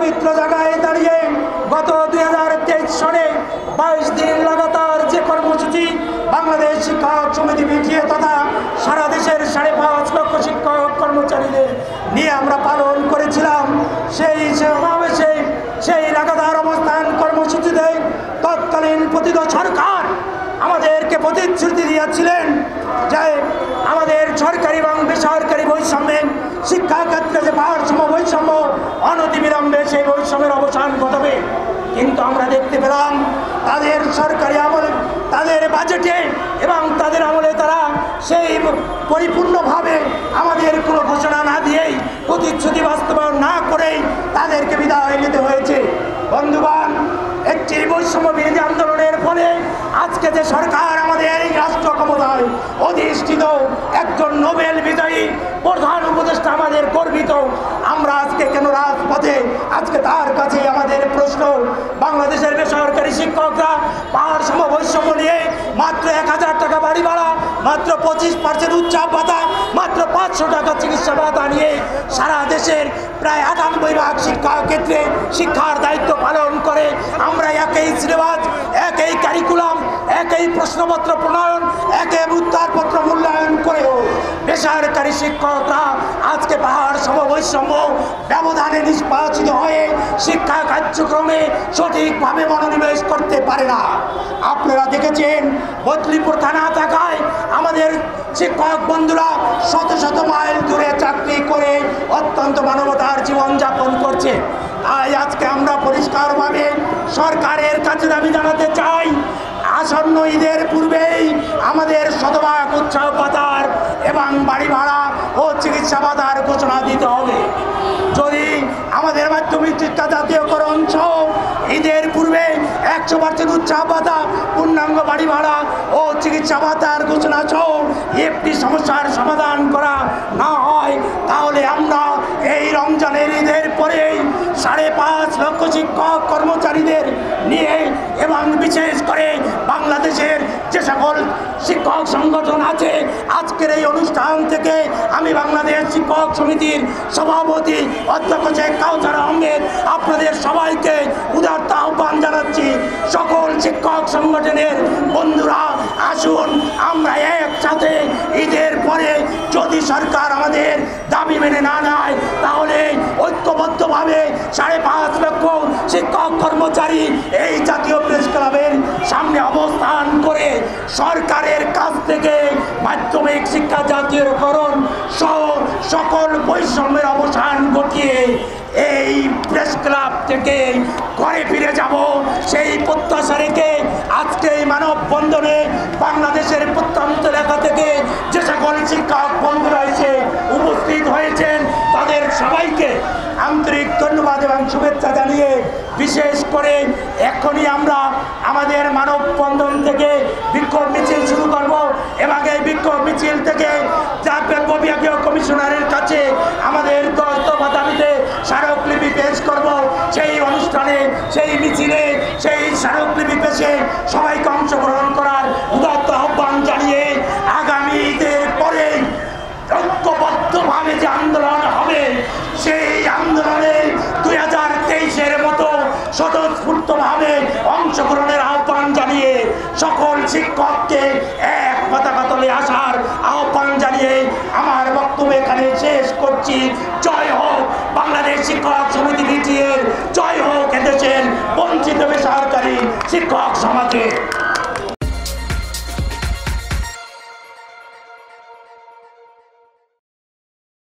পবিত্র জায়গায় দাঁড়িয়ে গত 2023 সালে 22 দিন লাগাতার যে কর্মসূচি বাংলাদেশ শিক্ষক সমিতি বিটিএ তথা সারা দেশের 5.5 লক্ষ শিক্ষক কর্মচারীদের নিয়ে আমরা পালন করেছিলাম, সেই সমাবেশে সেই লাগাতার অবস্থান কর্মসূচিতে তৎকালীন পতিত সরকার আমাদেরকে প্রতিশ্রুতি দিয়েছিলেন যে আমাদের সরকারি এবং বেসরকারি বৈষম্যে শিক্ষা ক্ষেত্রে যে ভারসাম্য বৈষম্য অনতিবিলম্বে সেই বৈষম্যের অবসান ঘটাবে। কিন্তু আমরা দেখতে পেলাম তাদের সরকারি আমলে, তাদের বাজেটে এবং তাদের আমলে তারা সেই পরিপূর্ণভাবে আমাদের কোনো ঘোষণা না দিয়েই, প্রতিশ্রুতি বাস্তবায়ন না করেই তাদেরকে বিদায় নিতে হয়েছে। বন্ধুগণ, একটি বৈষম্য বিরোধী আন্দোলনের ফলে আজকে যে সরকার আমাদের এই রাষ্ট্র ক্ষমতায় অধিষ্ঠিত, একজন নোবেল বিজয়ী প্রধান উপদেষ্টা আমাদের গর্বিত, আমরা আজকে কেন রাজপথে? আজকে তার কাছে আমাদের প্রশ্ন। বাংলাদেশের বেসরকারি শিক্ষকরা ভারসাম্য বৈষম্য নিয়ে মাত্র 1000 টাকা বাড়ি ভাড়া, মাত্র 25% উৎসব ভাতা, মাত্র 500 টাকা চিকিৎসা ভাতা নিয়ে সারা দেশের প্রায় 98 শিক্ষা ক্ষেত্রে শিক্ষার দায়িত্ব পালন করে। আমরা একই সিলেবাস, একই কারিকুলাম, একই প্রশ্নপত্র প্রণয়ন, একই উত্তরপত্র মূল্যায়ন করেও বেসরকারি শিক্ষকরা আজকে ভারসাম্য বৈষম্য ব্যবধানে নিষ্পাদিত হয়ে শিক্ষা কার্যক্রমে সঠিকভাবে মনোনিবেশ করতে পারে না। আপনারা দেখেছেন বদলিপুর থানা থাকায় আমাদের শিক্ষক বন্ধুরা শত শত মাইল দূরে চাকরি করে অত্যন্ত মানবতার জীবনযাপন করছে। তাই আজকে আমরা পরিষ্কারভাবে সরকারের কাছে দাবি জানাতে চাই, আসন্ন ঈদের পূর্বেই আমাদের শতভাগ উৎসব ভাতার এবং বাড়ি ভাড়া ও চিকিৎসা ভাতার ঘোষণা দিতে হবে। যদি আমাদের মাধ্যমিক শিক্ষা জাতীয়করণ সহ ঈদের পূর্বে 100% উৎসব ভাতা, পূর্ণাঙ্গ বাড়ি ভাড়া ও চিকিৎসা ভাতার ঘোষণা সহ একটি সমস্যার সমাধান করা না হয়, তাহলে আমরা এই রমজানের ঈদের পরেই 5.5 লক্ষ শিক্ষক কর্মচারীদের নিয়ে এবং বিশেষ করে বাংলাদেশের যে সকল শিক্ষক সংগঠন আছে, আজকের এই অনুষ্ঠান থেকে আমি বাংলাদেশ শিক্ষক সমিতির সভাপতি অধ্যক্ষ শেখ কাউসার আহমেদ আপনাদের সবাইকে উদারত আহ্বান জানাচ্ছি। সকল শিক্ষক সংগঠনের বন্ধুরা আসুন, আমরা একসাথে ঈদের পরে যদি সরকার আমাদের দাবি মেনে না নেয়, তাহলে ঐক্যবদ্ধভাবে 5.5 লক্ষ শিক্ষক কর্মচারী এই জাতীয় প্রেস ক্লাবের সামনে অবস্থান করে সরকারের কাছ থেকে মাধ্যমিক শিক্ষা জাতীয়করণ সহ সকল বৈষম্যের অবসান ঘটিয়ে এই প্রেস ক্লাব থেকে ঘরে ফিরে যাব, সেই প্রত্যাশা রেখে আজকে এই মানববন্ধনে বাংলাদেশের প্রত্যন্ত এলাকা থেকে যে সকল শিক্ষক বন্ধুরা এসে উপস্থিত হয়েছেন তাদের সবাইকে আন্তরিক ধন্যবাদ এবং শুভেচ্ছা জানিয়ে, বিশেষ করে এখনই আমরা আমাদের মানববন্ধন থেকে বিক্ষোভ মিছিল শুরু করব এবং এই বিক্ষোভ মিছিল থেকে বিভাগীয় কমিশনারের কাছে আমাদের 10 দফা দাবিতে স্মারকলিপি পেশ করব। সেই অনুষ্ঠানে, সেই মিছিলে, সেই স্মারকলিপি পেশে সবাইকে অংশগ্রহণ করার উদাত্ত আহ্বান জানিয়ে আগামী ঈদের পরে ঐক্যবদ্ধভাবে যে আন্দোলন হবে, সেই আন্দোলনে 2023-এর মতো স্বতঃস্ফূর্তভাবে অংশগ্রহণের আহ্বান জানিয়ে সকল শিক্ষককে এক পতাকা তলে আসার আহ্বান জানিয়ে আমার বক্তব্য এখানে শেষ করছি। জয় হোক বাংলাদেশ শিক্ষক সমিতি বিটিএর, জয় হোক এদেশের বঞ্চিত বেসরকারি শিক্ষক সমাজে।